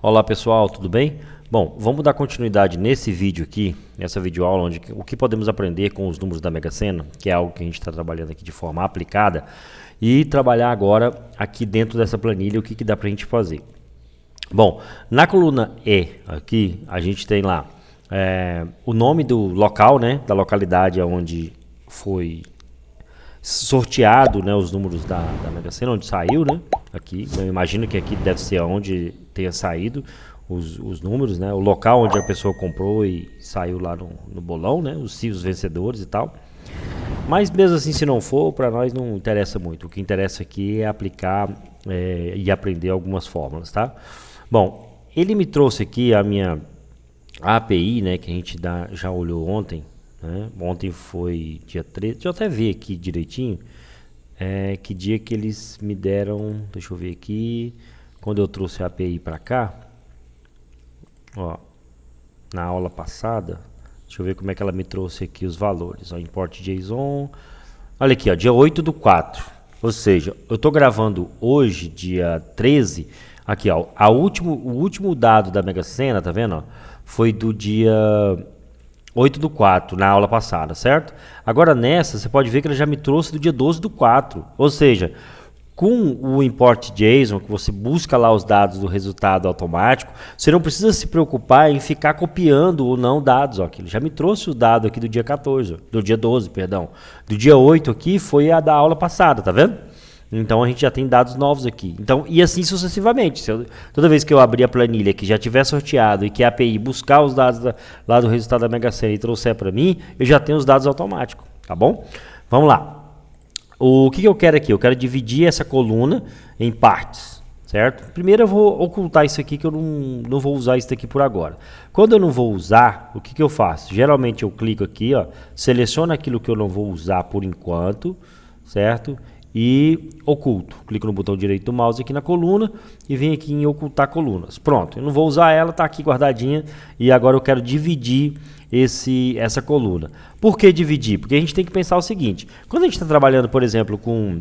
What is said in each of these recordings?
Olá pessoal, tudo bem? Bom, vamos dar continuidade nesse vídeo aqui, nessa videoaula, onde o que podemos aprender com os números da Mega Sena, que é algo que a gente está trabalhando aqui de forma aplicada, e trabalhar agora aqui dentro dessa planilha o que dá para a gente fazer. Bom, na coluna E aqui, a gente tem lá o nome do local, né, da localidade onde foi sorteado, né, os números da Mega Sena, onde saiu, né, aqui, eu imagino que aqui deve ser onde tenha saído os números, né, o local onde a pessoa comprou e saiu lá no bolão, né, os vencedores e tal. Mas mesmo assim, se não for, para nós não interessa muito. O que interessa aqui é aplicar e aprender algumas fórmulas, tá? Bom, ele me trouxe aqui a minha API, né, que a gente já olhou ontem, né? Ontem foi dia 13, deixa eu até ver aqui direitinho, que dia que eles me deram, deixa eu ver aqui, quando eu trouxe a API para cá, ó, na aula passada, deixa eu ver como é que ela me trouxe aqui os valores, ó, import JSON, olha aqui, ó, dia 8/4, ou seja, eu estou gravando hoje, dia 13, aqui, ó, o último dado da Mega Sena, tá vendo, ó, foi do dia 8/4, na aula passada, certo? Agora nessa, você pode ver que ele já me trouxe do dia 12/4, ou seja, com o import JSON, que você busca lá os dados do resultado automático, você não precisa se preocupar em ficar copiando ou não dados, ó, que ele já me trouxe o dado aqui do dia 14, do dia 12, perdão. Do dia 8 aqui foi a da aula passada, tá vendo? Então a gente já tem dados novos aqui. Então, e assim sucessivamente. Toda vez que eu abrir a planilha que já tiver sorteado e que a API buscar os dados lá do resultado da Mega Sena e trouxer para mim, eu já tenho os dados automáticos, tá bom? Vamos lá. O que eu quero aqui? Eu quero dividir essa coluna em partes, certo? Primeiro eu vou ocultar isso aqui, que eu não vou usar isso aqui por agora. Quando eu não vou usar, o que eu faço? Geralmente eu clico aqui, ó, seleciono aquilo que eu não vou usar por enquanto, certo? E oculto. Clico no botão direito do mouse aqui na coluna e venho aqui em ocultar colunas. Pronto, eu não vou usar ela, está aqui guardadinha e agora eu quero dividir essa coluna. Por que dividir? Porque a gente tem que pensar o seguinte, quando a gente está trabalhando, por exemplo, com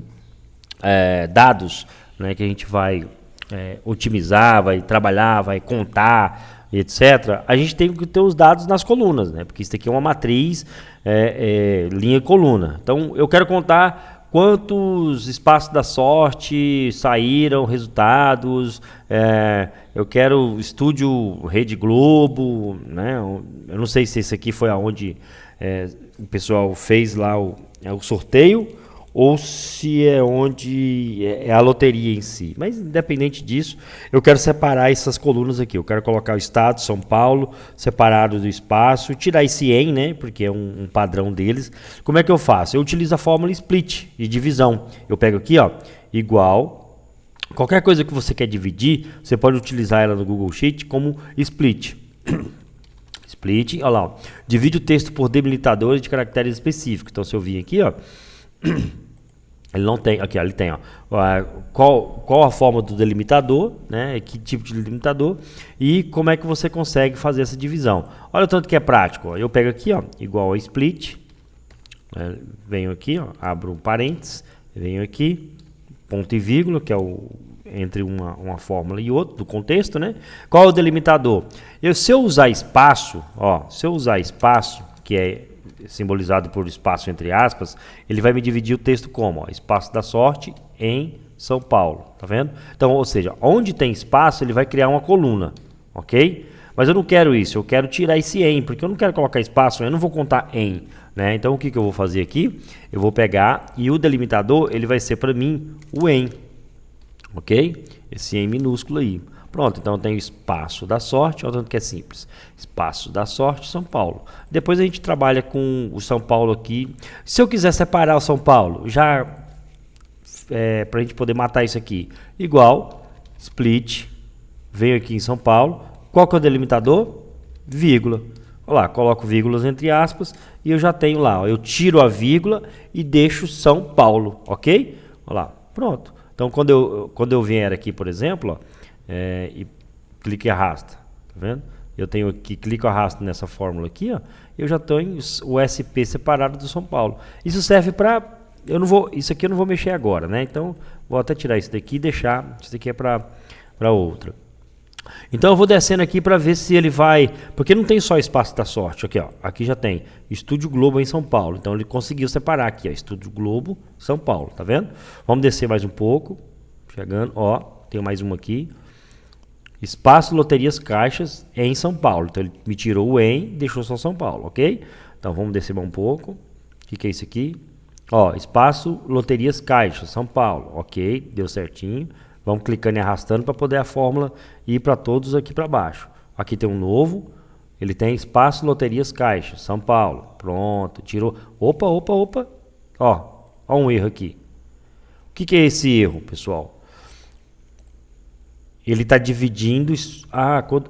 dados, né, que a gente vai otimizar, vai trabalhar, vai contar, etc., a gente tem que ter os dados nas colunas, né, porque isso aqui é uma matriz linha e coluna. Então eu quero contar quantos espaços da sorte saíram, resultados, eu quero estúdio Rede Globo, né? Eu não sei se esse aqui foi aonde o pessoal fez lá o sorteio ou se é onde é a loteria em si. Mas independente disso, eu quero separar essas colunas aqui. Eu quero colocar o estado, São Paulo, separado do espaço, tirar esse em, né, porque é um padrão deles. Como é que eu faço? Eu utilizo a fórmula split, de divisão. Eu pego aqui, ó, igual, qualquer coisa que você quer dividir, você pode utilizar ela no Google Sheet como split. Split, olha lá, ó, divide o texto por delimitadores de caracteres específicos. Então se eu vir aqui, ó, ele não tem, aqui ó, ele tem, ó, qual a forma do delimitador, né, que tipo de delimitador e como é que você consegue fazer essa divisão. Olha o tanto que é prático, ó. Eu pego aqui, ó, igual a split, venho aqui, ó, abro um parênteses, venho aqui, ponto e vírgula, que é entre uma fórmula e outra, do contexto, né? Qual é o delimitador? Se eu usar espaço, ó, que é simbolizado por espaço entre aspas, ele vai me dividir o texto como, ó, espaço da sorte em São Paulo, tá vendo? Então, ou seja, onde tem espaço, ele vai criar uma coluna, ok? Mas eu não quero isso, eu quero tirar esse em, porque eu não quero colocar espaço, eu não vou contar em, né? Então, o que eu vou fazer aqui? Eu vou pegar e o delimitador, ele vai ser para mim o em, ok? Esse em minúsculo aí. Pronto, então eu tenho espaço da sorte, olha o tanto que é simples. Espaço da sorte, São Paulo. Depois a gente trabalha com o São Paulo aqui. Se eu quiser separar o São Paulo, já para a gente poder matar isso aqui, igual, split, venho aqui em São Paulo. Qual que é o delimitador? Vírgula. Olha lá, coloco vírgulas entre aspas e eu já tenho lá, ó, eu tiro a vírgula e deixo São Paulo, ok? Olha lá, pronto. Então quando eu vier aqui, por exemplo, ó, e clique e arrasta, tá vendo? Eu tenho aqui, clico e arrasto nessa fórmula aqui, ó, eu já tenho o SP separado do São Paulo. Isso serve para, isso aqui eu não vou mexer agora, né? Então vou até tirar isso daqui e deixar, isso daqui é para outra. Então eu vou descendo aqui para ver se ele vai, porque não tem só espaço da sorte, aqui ó, aqui já tem Estúdio Globo em São Paulo, então ele conseguiu separar aqui, ó, Estúdio Globo, São Paulo, tá vendo? Vamos descer mais um pouco, chegando, ó, tem mais uma aqui, Espaço Loterias Caixas em São Paulo, então ele me tirou o em, deixou só São Paulo, ok? Então vamos descer mais um pouco, o que é isso aqui? Ó, Espaço Loterias Caixas, São Paulo, ok, deu certinho. Vamos clicando e arrastando para poder a fórmula ir para todos aqui para baixo. Aqui tem um novo, ele tem Espaço Loterias Caixas, São Paulo. Pronto, tirou. Opa. Ó um erro aqui. O que é esse erro, pessoal? Ele está dividindo,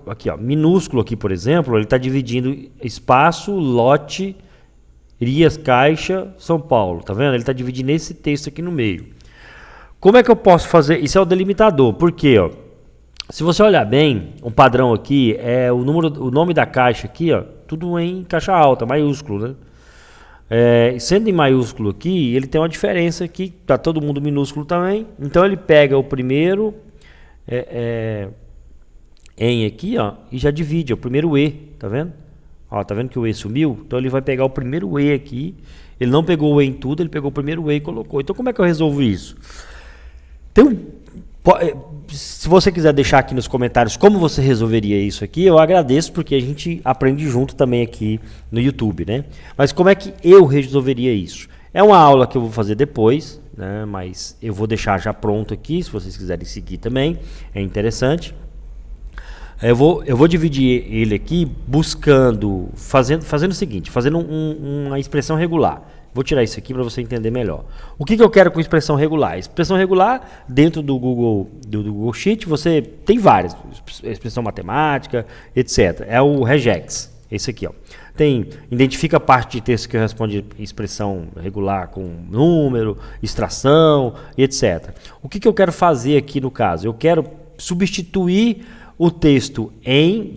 aqui ó, minúsculo aqui, por exemplo, ele está dividindo Espaço Lote Rias Caixa, São Paulo. Tá vendo? Ele está dividindo esse texto aqui no meio. Como é que eu posso fazer? Isso é o delimitador. Por quê? Ó? Se você olhar bem, o padrão aqui é o nome da caixa aqui, ó, tudo em caixa alta, maiúsculo, né? Sendo em maiúsculo aqui, ele tem uma diferença aqui, tá todo mundo minúsculo também. Então ele pega o primeiro em aqui, ó, e já divide, ó, o primeiro E, tá vendo? Ó, tá vendo que o E sumiu? Então ele vai pegar o primeiro E aqui. Ele não pegou o E em tudo, ele pegou o primeiro E e colocou. Então como é que eu resolvo isso? Se você quiser deixar aqui nos comentários como você resolveria isso aqui, eu agradeço, porque a gente aprende junto também aqui no YouTube, né? Mas como é que eu resolveria isso? É uma aula que eu vou fazer depois, né? Mas eu vou deixar já pronto aqui, se vocês quiserem seguir também, é interessante. Eu vou dividir ele aqui fazendo o seguinte, fazendo uma expressão regular. Vou tirar isso aqui para você entender melhor. O que eu quero com expressão regular? Expressão regular, dentro do Google Sheet, você tem várias. Expressão matemática, etc. É o regex. Esse aqui, ó. Identifica a parte de texto que responde expressão regular com número, extração, etc. O que eu quero fazer aqui no caso? Eu quero substituir o texto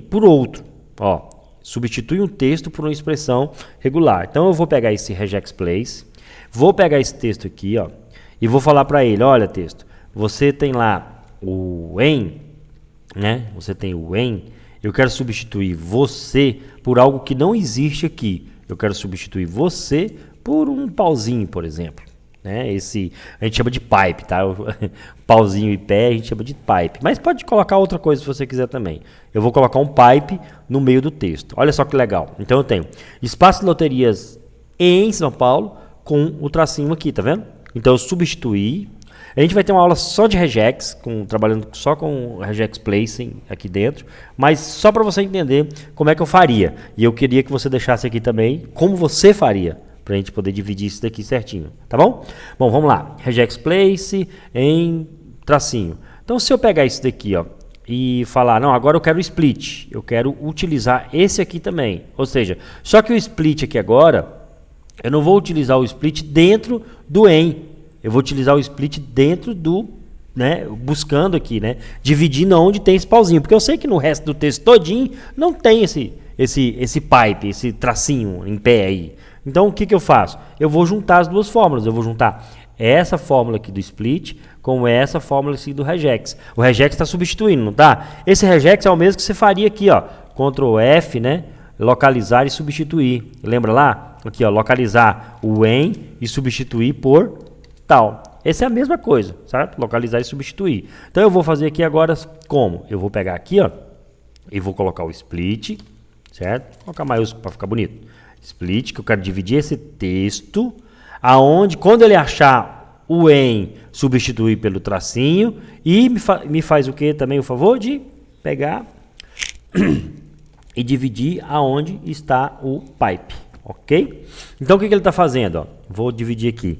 por outro. Ó. Substitui um texto por uma expressão regular. Então eu vou pegar esse regex place, vou pegar esse texto aqui, ó, e vou falar para ele, olha texto, você tem lá o em, né? Você tem o em, eu quero substituir você por algo que não existe aqui. Eu quero substituir você por um pauzinho, por exemplo. Né? A gente chama de pipe, tá? Pauzinho e pé a gente chama de pipe. Mas pode colocar outra coisa se você quiser também. Eu vou colocar um pipe no meio do texto. Olha só que legal. Então eu tenho Espaço Loterias em São Paulo com o tracinho aqui, tá vendo? Então eu substituí. A gente vai ter uma aula só de regex, trabalhando só com regex placing aqui dentro, mas só para você entender como é que eu faria. E eu queria que você deixasse aqui também como você faria, para a gente poder dividir isso daqui certinho, tá bom? Bom, vamos lá. Regex place em tracinho. Então, se eu pegar isso daqui, ó, e falar, não, agora eu quero o split. Eu quero utilizar esse aqui também. Ou seja, só que o split aqui agora, eu não vou utilizar o split dentro do em. Eu vou utilizar o split dentro do, né, buscando aqui, né, dividindo onde tem esse pauzinho. Porque eu sei que no resto do texto todinho não tem esse pipe, esse tracinho em pé aí. Então, o que eu faço? Eu vou juntar as duas fórmulas. Eu vou juntar essa fórmula aqui do split com essa fórmula aqui do regex. O regex está substituindo, não tá? Esse regex é o mesmo que você faria aqui, ó. Ctrl F, né? Localizar e substituir. Lembra lá? Aqui, ó. Localizar o em e substituir por tal. Essa é a mesma coisa, certo? Localizar e substituir. Então, eu vou fazer aqui agora como? Eu vou pegar aqui, ó. E vou colocar o split, certo? Vou colocar maiúsculo para ficar bonito. Split, que eu quero dividir esse texto, aonde, quando ele achar o em, substituir pelo tracinho, e me faz o que também, o favor de pegar e dividir aonde está o pipe, ok? Então, o que ele está fazendo? Ó? Vou dividir aqui.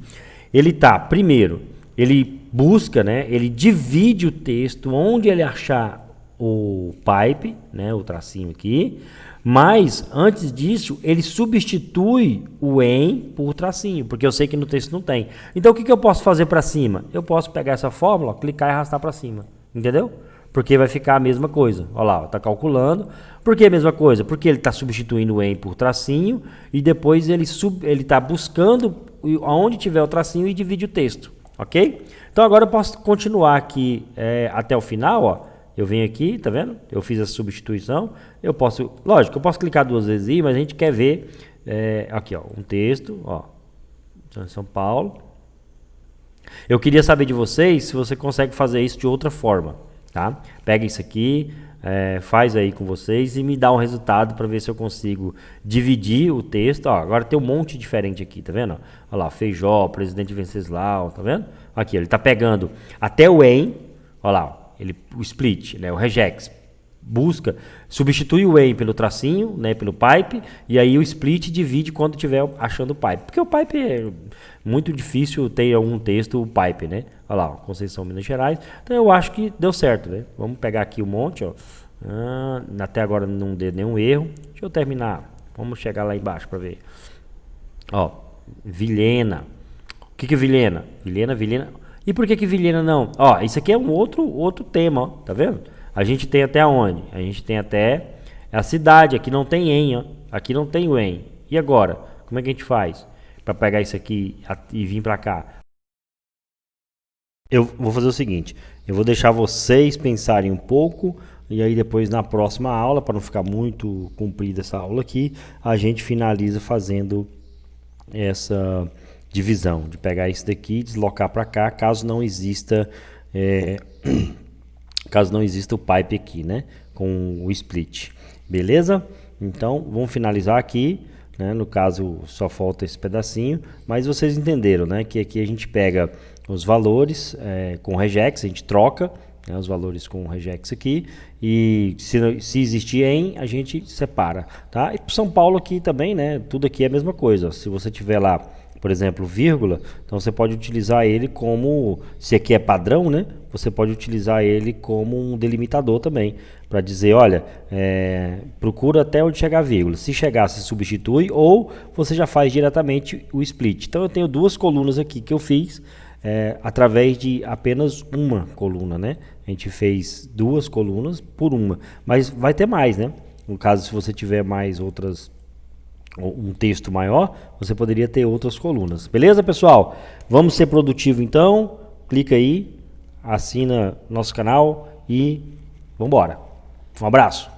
Ele está, primeiro, ele busca, né? Ele divide o texto onde ele achar o pipe, né? O tracinho aqui. Mas, antes disso, ele substitui o em por tracinho, porque eu sei que no texto não tem. Então, o que eu posso fazer para cima? Eu posso pegar essa fórmula, clicar e arrastar para cima. Entendeu? Porque vai ficar a mesma coisa. Olha lá, está calculando. Por que a mesma coisa? Porque ele está substituindo o em por tracinho e depois ele está buscando aonde tiver o tracinho e divide o texto. Ok? Então, agora eu posso continuar aqui até o final, ó. eu venho aqui, tá vendo? Eu fiz a substituição, eu posso, lógico, eu posso clicar 2 vezes aí, mas a gente quer ver, aqui ó, um texto, ó, São Paulo. Eu queria saber de vocês se você consegue fazer isso de outra forma, tá? Pega isso aqui, faz aí com vocês e me dá um resultado para ver se eu consigo dividir o texto. Ó, agora tem um monte diferente aqui, tá vendo? Olha lá, Feijó, presidente Venceslau, tá vendo? Aqui, ele tá pegando até o em, olha lá, o split, né, o regex. Busca, substitui o em pelo tracinho, né, pelo pipe, e aí o split divide quando estiver achando o pipe. Porque o pipe é muito difícil ter algum texto, o pipe, né? Olha lá, Conceição, Minas Gerais. Então eu acho que deu certo, né? Vamos pegar aqui um monte, ó. Até agora não deu nenhum erro. Deixa eu terminar. Vamos chegar lá embaixo para ver. Ó, Vilhena. O que é Vilhena? Vilhena. E por que Vilhena não? Ó, isso aqui é um outro tema, ó. Tá vendo? A gente tem até onde? A gente tem até a cidade. Aqui não tem em, ó. Aqui não tem o em. E agora? Como é que a gente faz para pegar isso aqui e vir para cá? Eu vou fazer o seguinte. Eu vou deixar vocês pensarem um pouco. E aí depois na próxima aula, para não ficar muito comprida essa aula aqui, a gente finaliza fazendo essa divisão. De pegar isso daqui e deslocar para cá, caso não exista... caso não exista o pipe aqui, né, com o split, beleza? Então, vamos finalizar aqui, né, no caso só falta esse pedacinho, mas vocês entenderam, né, que aqui a gente pega os valores com regex, a gente troca, né, os valores com regex aqui, e se existir em, a gente separa, tá? E para São Paulo aqui também, né, tudo aqui é a mesma coisa, se você tiver lá, por exemplo, vírgula, então você pode utilizar ele como, se aqui é padrão, né? Você pode utilizar ele como um delimitador também, para dizer, olha, procura até onde chegar a vírgula. Se chegar, se substitui, ou você já faz diretamente o split. Então eu tenho 2 colunas aqui que eu fiz através de apenas uma coluna, né? A gente fez 2 colunas por uma, mas vai ter mais, né? No caso, se você tiver mais um texto maior, você poderia ter outras colunas. Beleza, pessoal? Vamos ser produtivo então. Clica aí, assina nosso canal e vamos embora. Um abraço.